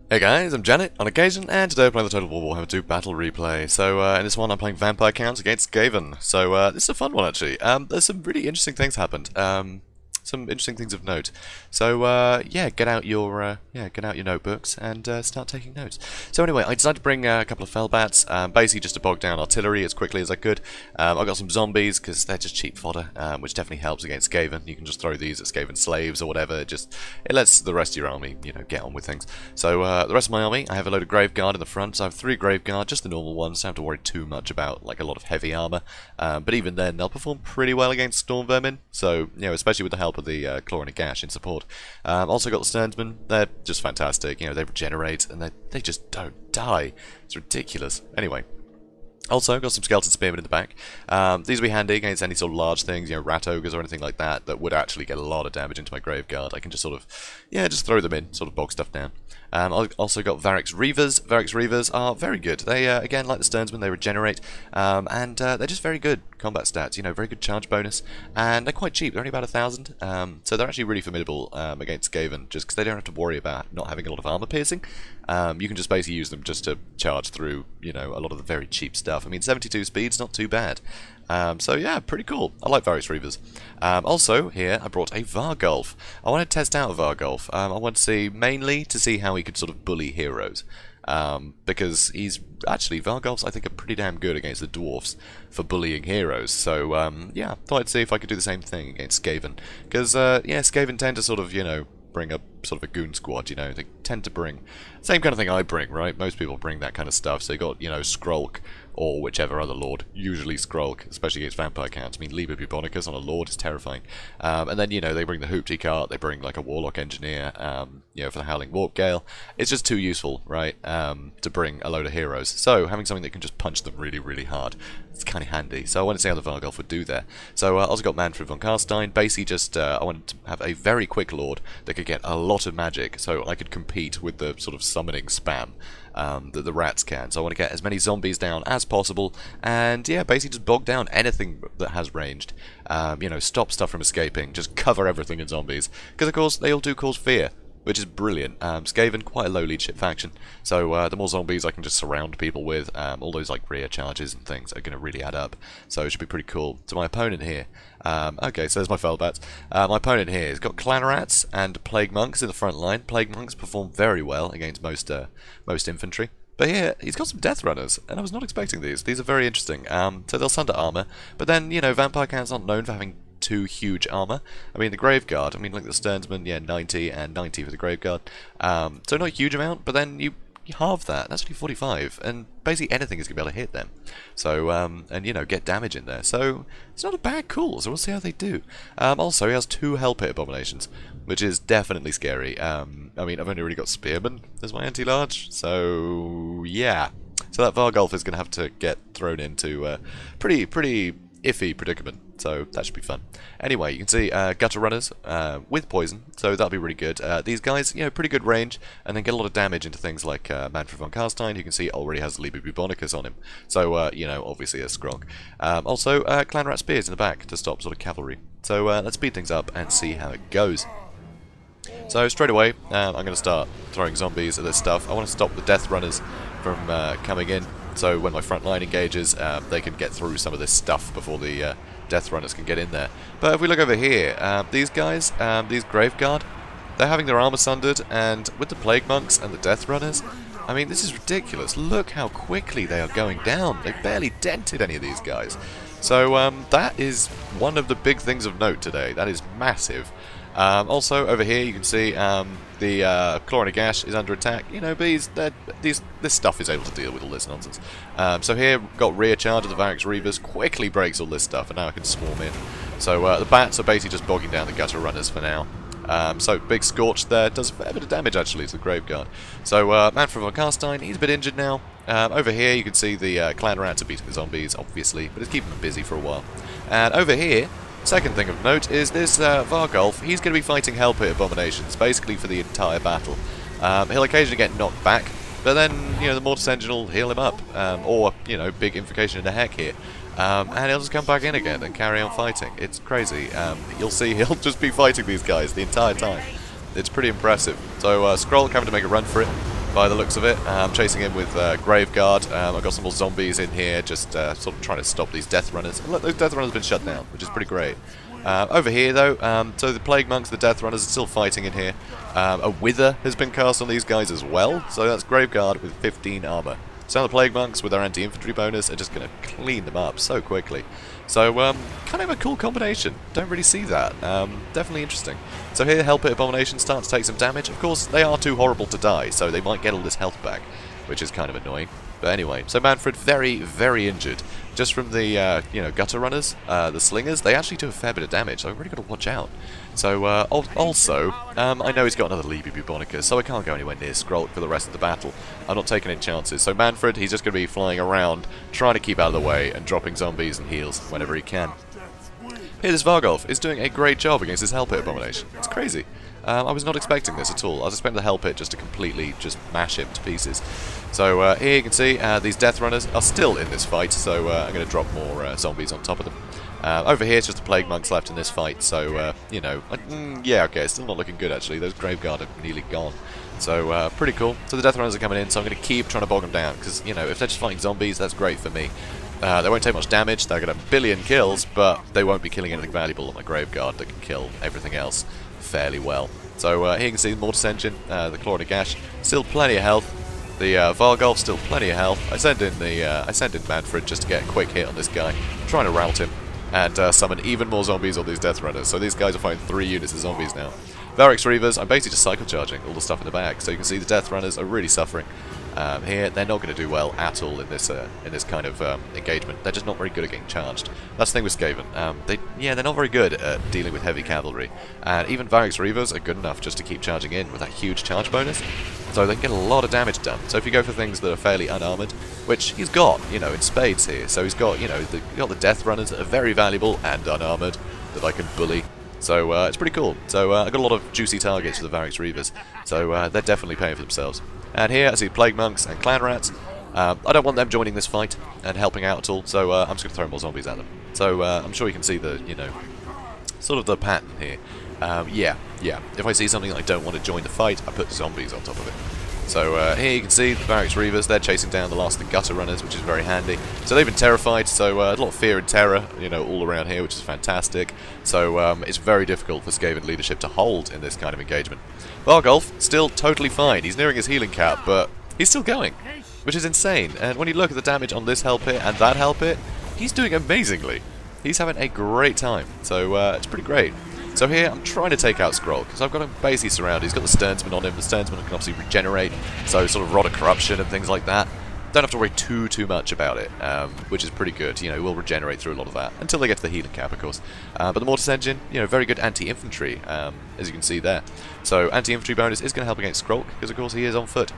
Hey guys, I'm Janet on occasion, and today I'm playing the Total War Warhammer II Battle Replay. So in this one I'm playing vampire counts against Skaven. So this is a fun one actually. There's some really interesting things happened. Some interesting things of note. So yeah, get out your notebooks and start taking notes. So anyway, I decided to bring a couple of Fellbats, basically just to bog down artillery as quickly as I could. I got some zombies because they're just cheap fodder, which definitely helps against Skaven. You can just throw these at Skaven slaves or whatever. It lets the rest of your army, get on with things. So the rest of my army, I have a load of Graveguard in the front. So I have 3 Graveguard, just the normal ones. Don't have to worry too much about like a lot of heavy armor. But even then, they'll perform pretty well against Storm Vermin. So especially with the help of the Claw and a Gash in support. Also got the Sternsmen. They're just fantastic. They regenerate and they just don't die. It's ridiculous. Anyway. Also, got some Skeleton Spearmen in the back. These will be handy against any sort of large things, rat ogres or anything like that, that would actually get a lot of damage into my Graveguard. I can just sort of, just throw them in, sort of bog stuff down. I've also got Varix Reavers. Varix Reavers are very good. They, again, like the Sternsmen, they regenerate, and they're just very good combat stats, very good charge bonus, and they're quite cheap. They're only about 1,000, so they're actually really formidable against Skaven, just because they don't have to worry about not having a lot of armor piercing. You can just basically use them just to charge through, a lot of the very cheap stuff. I mean, 72 speed's not too bad. So yeah, pretty cool. I like Varix Reavers. Also, here, I brought a Vargulf. I want to test out a Vargulf. I want to see, mainly, to see how he could sort of bully heroes. Because he's, actually, Vargulfs, I think, are pretty damn good against the Dwarfs for bullying heroes. So, yeah, thought I'd see if I could do the same thing against Skaven. Because, yeah, Skaven tend to sort of, bring a sort of a goon squad, they tend to bring same kind of thing I bring, right? Most people bring that kind of stuff. So you got, Skrulk or whichever other lord, usually Skrulk, especially against vampire counts. I mean, Liber Bubonicus on a lord is terrifying. And then, they bring the Hoopty cart, they bring like a Warlock Engineer, for the Howling Warp Gale. It's just too useful, right, to bring a load of heroes. So having something that can just punch them really, really hard, it's kind of handy. So I want to see how the Vargulf would do there. So I also got Manfred von Karstein. Basically just, I wanted to have a very quick lord that could get a lot of magic, so I could compete with the sort of summoning spam that the rats can. So I want to get as many zombies down as possible, and yeah, basically just bog down anything that has ranged. Stop stuff from escaping, just cover everything in zombies, because of course they all do cause fear, which is brilliant. Skaven, quite a low leadership faction, so the more zombies I can just surround people with, all those like rear charges and things are going to really add up, so it should be pretty cool. So my opponent here, okay, so there's my Fellbats. My opponent here has got Clan Rats and Plague Monks in the front line. Plague Monks perform very well against most infantry. But here, he's got some Death Runners, and I was not expecting these. These are very interesting. So they'll sunder armor, but then, vampire counts aren't known for having too huge armor. I mean, the Graveguard, like the Sternsmen, yeah, 90 and 90 for the Graveguard. So not a huge amount, but then you halve that. That's only 45, and basically anything is going to be able to hit them. So, and, get damage in there. So, it's not a bad call, so we'll see how they do. Also, he has 2 Hell Pit Abominations, which is definitely scary. I mean, I've only really got Spearmen as my anti-large, so, yeah. So that Vargulf is going to have to get thrown into a pretty iffy predicament. So that should be fun. Anyway, you can see Gutter Runners with poison, so that'll be really good. These guys, pretty good range, and then get a lot of damage into things like Manfred von Karstein. You can see already has Liber Bubonicus on him, so obviously a Skrulk. Also, Clan Rat Spears in the back to stop sort of cavalry. So let's speed things up and see how it goes. So straight away, I'm going to start throwing zombies at this stuff. I want to stop the Death Runners from coming in, so when my front line engages, they can get through some of this stuff before the Death Runners can get in there. But if we look over here, these guys, these Graveguard, they're having their armor sundered, and with the Plague Monks and the Death Runners, I mean, this is ridiculous. Look how quickly they are going down. They barely dented any of these guys. So that is one of the big things of note today. That is massive. Also, over here you can see the Claw and a Gash is under attack. But this stuff is able to deal with all this nonsense. So here, got rear charge of the Varix Reavers, quickly breaks all this stuff, and now I can swarm in. So the Bats are basically just bogging down the Gutter Runners for now. So big Scorch there, does a fair bit of damage actually to the Graveguard. So Manfred von Karstein, he's a bit injured now. Over here you can see the Clan Rats are beating the zombies, obviously, but it's keeping them busy for a while. And over here, second thing of note is this Vargulf. He's going to be fighting Hell Pit Abominations, basically for the entire battle. He'll occasionally get knocked back, but then, the Mortis Engine will heal him up. Or, big Invocation in the Heck here. And he'll just come back in again and carry on fighting. It's crazy. You'll see he'll just be fighting these guys the entire time. It's pretty impressive. So Skrulk having to make a run for it. by the looks of it. I'm chasing him with Graveguard. I've got some more zombies in here, just sort of trying to stop these Death Runners. And look, those Death Runners have been shut down, which is pretty great. Over here, though, so the Plague Monks, the Death Runners are still fighting in here. A Wither has been cast on these guys as well, so that's Graveguard with 15 armor. So the Plague Monks, with their anti-infantry bonus, are just going to clean them up so quickly. So, kind of a cool combination. Don't really see that. Definitely interesting. So here, Hellpit Abomination start to take some damage. Of course, they are too horrible to die, so they might get all this health back, which is kind of annoying. But anyway, so Manfred, very, very injured. Just from the, you know, Gutter Runners, the Slingers, they actually do a fair bit of damage, so I've really got to watch out. So, also, I know he's got another Levi Bubonicus, so I can't go anywhere near Skrulk for the rest of the battle. I'm not taking any chances. So Manfred, he's just going to be flying around, trying to keep out of the way, and dropping zombies and heals whenever he can. Here, this Vargolf is doing a great job against this Hellpit Abomination. It's crazy. I was not expecting this at all. I was expecting the Hellpit just to completely just mash him to pieces. So here you can see these Death Runners are still in this fight, so I'm going to drop more zombies on top of them. Over here, it's just the Plague Monks left in this fight, so, you know, yeah, okay, it's still not looking good, actually. Those Graveguard are nearly gone. So, pretty cool. So the Death Runners are coming in, so I'm going to keep trying to bog them down, because, you know, if they're just fighting zombies, that's great for me. They won't take much damage, they'll get a billion kills, but they won't be killing anything valuable on my Graveguard that can kill everything else fairly well. So here you can see the Mortis Engine, the Claw and Gash, still plenty of health. The Vargolf, still plenty of health. I send in Manfred just to get a quick hit on this guy, trying to rout him, and summon even more zombies on these Death Runners. So these guys are fighting 3 units of zombies now. Varix Reavers, I'm basically just cycle charging all the stuff in the bag, so you can see the Death Runners are really suffering. Here, they're not going to do well at all in this kind of engagement. They're just not very good at getting charged. That's the thing with Skaven. They're not very good at dealing with heavy cavalry. And even Varix Reavers are good enough just to keep charging in with that huge charge bonus. So they can get a lot of damage done. So if you go for things that are fairly unarmored, which he's got, you know, in spades here. So he's got, you know, the Death Runners that are very valuable and unarmored that I can bully. So it's pretty cool. So I've got a lot of juicy targets for the Varix Reavers. So they're definitely paying for themselves. And here I see Plague Monks and Clan Rats. I don't want them joining this fight and helping out at all, so I'm just going to throw more zombies at them. So I'm sure you can see the, you know, sort of the pattern here. Yeah. If I see something that I don't want to join the fight, I put zombies on top of it. So here you can see the Varix Reavers, they're chasing down the last of the Gutter Runners, which is very handy. So they've been terrified, so a lot of fear and terror, you know, all around here, which is fantastic. So it's very difficult for Skaven leadership to hold in this kind of engagement. Vargolf, still totally fine. He's nearing his healing cap, but he's still going, which is insane. And when you look at the damage on this Hellpit and that Hellpit, he's doing amazingly. He's having a great time, so it's pretty great. So here, I'm trying to take out Skrulk, because I've got him basically surrounded. He's got the Sternsman on him. The Sternsman can obviously regenerate, so sort of Rod of Corruption and things like that. Don't have to worry too much about it, which is pretty good. You know, we'll regenerate through a lot of that, until they get to the healing cap, of course. But the Mortis Engine, you know, very good anti-infantry, as you can see there. So anti-infantry bonus is going to help against Skrulk, because of course he is on foot.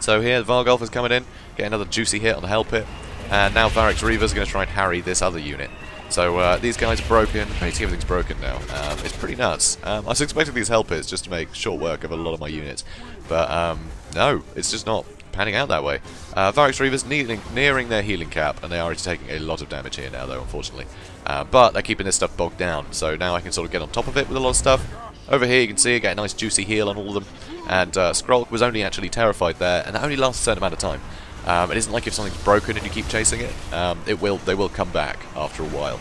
So here, Vargolf is coming in, getting another juicy hit on the Hellpit, and now Varix Reavers is going to try and harry this other unit. So these guys are broken, basically everything's broken now. It's pretty nuts. I was expecting these Hellpits just to make short work of a lot of my units, but no, it's just not panning out that way. Varix Reavers nearing their healing cap, and they are already taking a lot of damage here now, though, unfortunately. But they're keeping this stuff bogged down, so now I can sort of get on top of it with a lot of stuff. Over here you can see I get a nice juicy heal on all of them, and Skrulk was only actually terrified there, and that only lasts a certain amount of time. It isn't like if something's broken and you keep chasing it, they will come back after a while.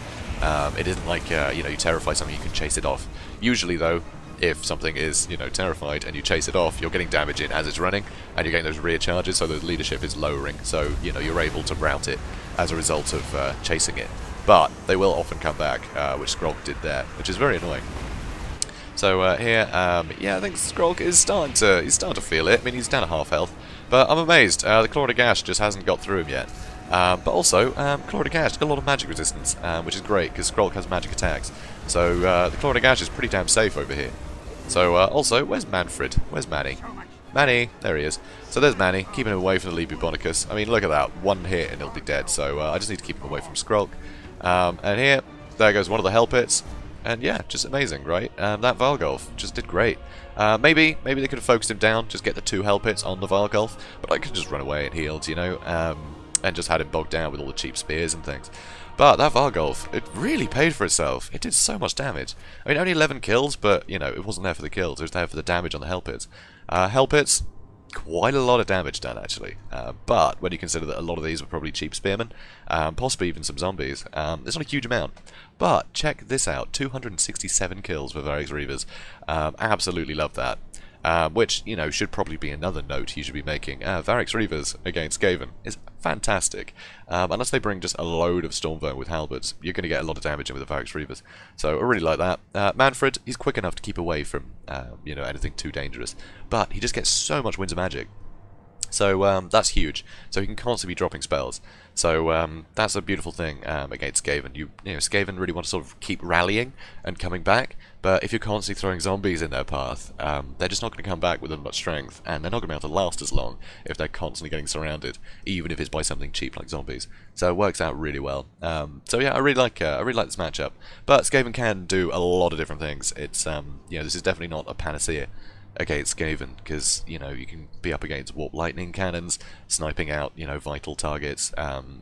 It isn't like, you know, you terrify something, you can chase it off. Usually, though, if something is, you know, terrified and you chase it off, you're getting damage in as it's running, and you're getting those rear charges, so the leadership is lowering, so, you know, you're able to rout it as a result of chasing it. But they will often come back, which Skrulk did there, which is very annoying. So here, yeah, I think Skrulk is starting to feel it. I mean, he's down at half health, but I'm amazed. The Claw of Gash just hasn't got through him yet. But also, Claw of Gash got a lot of magic resistance, which is great because Skrulk has magic attacks. So the Claw of Gash is pretty damn safe over here. So also, where's Manfred? Where's Manny? Manny, there he is. So there's Manny, keeping him away from the Levi Bubonicus. I mean, look at that, one hit and he'll be dead. So I just need to keep him away from Skrulk. And here, there goes one of the Hellpits. And yeah, just amazing, right? That Vargolf just did great. Maybe they could have focused him down, just get the 2 Hellpits on the Vargolf, but I could just run away and healed, you know, and just had him bogged down with all the cheap spears and things. But that Vargolf, it really paid for itself. It did so much damage. I mean, only 11 kills, but, you know, it wasn't there for the kills, it was there for the damage on the Hellpits. Hellpits, quite a lot of damage done, actually. But when you consider that a lot of these were probably cheap spearmen, possibly even some zombies, it's not a huge amount. But check this out, 267 kills for Varix Reavers. Absolutely love that. Which, you know, should probably be another note you should be making. Varix Reavers against Skaven is fantastic. Unless they bring just a load of Stormverm with halberds, you're going to get a lot of damage in with the Varix Reavers. So I really like that. Manfred, he's quick enough to keep away from, you know, anything too dangerous. But he just gets so much Winds of Magic. So that's huge. So he can constantly be dropping spells. So that's a beautiful thing against Skaven. You know, Skaven really want to sort of keep rallying and coming back. But if you're constantly throwing zombies in their path, they're just not going to come back with as much strength, and they're not going to be able to last as long if they're constantly getting surrounded, even if it's by something cheap like zombies. So it works out really well. So yeah, I really like this matchup. But Skaven can do a lot of different things. It's you know, this is definitely not a panacea against Skaven, because, you know, you can be up against warp lightning cannons, sniping out, you know, vital targets,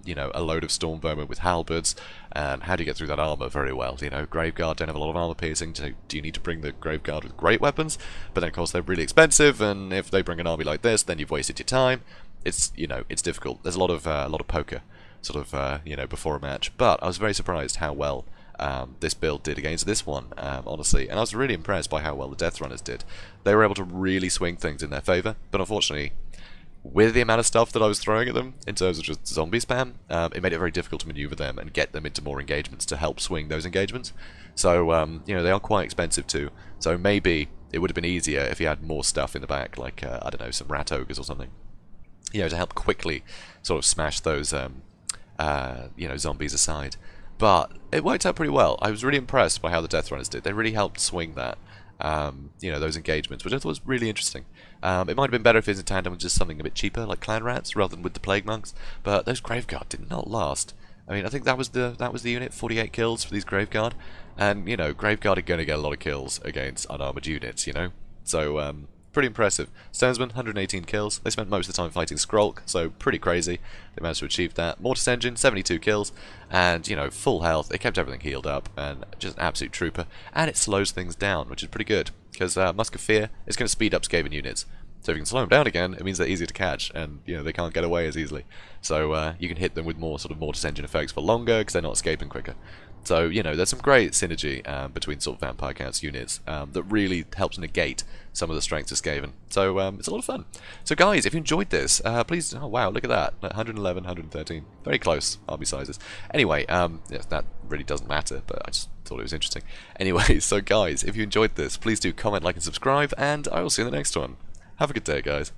you know, a load of storm vermin with halberds, and how do you get through that armor very well? You know, Graveguard don't have a lot of armor piercing, so do you need to bring the Graveguard with great weapons? But then of course they're really expensive, and if they bring an army like this, then you've wasted your time. It's, you know, it's difficult. There's a lot of poker, sort of, you know, before a match. But I was very surprised how well this build did against this one, honestly, and I was really impressed by how well the Death Runners did. They were able to really swing things in their favour, but unfortunately, with the amount of stuff that I was throwing at them, in terms of just zombie spam, it made it very difficult to manoeuvre them and get them into more engagements to help swing those engagements. So, you know, they are quite expensive too, so maybe it would have been easier if you had more stuff in the back, like, I don't know, some rat ogres or something, you know, to help quickly sort of smash those, you know, zombies aside. But it worked out pretty well. I was really impressed by how the Death Runners did. They really helped swing that, you know, those engagements, which I thought was really interesting. It might have been better if it was in tandem with just something a bit cheaper, like Clan Rats, rather than with the Plague Monks. But those Graveguard did not last. I mean, I think that was the unit, 48 kills for these Graveguard, and you know, Graveguard are going to get a lot of kills against unarmored units, you know. So pretty impressive. Stonesman, 118 kills. They spent most of the time fighting Skrulk, so pretty crazy. They managed to achieve that. Mortis Engine, 72 kills, and, you know, full health. They kept everything healed up, and just an absolute trooper. And it slows things down, which is pretty good, because Musk of Fear is going to speed up Skaven units. So if you can slow them down again, it means they're easier to catch, and, you know, they can't get away as easily. So you can hit them with more sort of Mortis Engine effects for longer, because they're not escaping quicker. So, you know, there's some great synergy between sort of Vampire Counts units that really helps negate some of the strengths of Skaven. So, it's a lot of fun. So, guys, if you enjoyed this, please... Oh, wow, look at that. 111, 113. Very close army sizes. Anyway, yes, that really doesn't matter, but I just thought it was interesting. Anyway, so, guys, if you enjoyed this, please do comment, like, and subscribe, and I will see you in the next one. Have a good day, guys.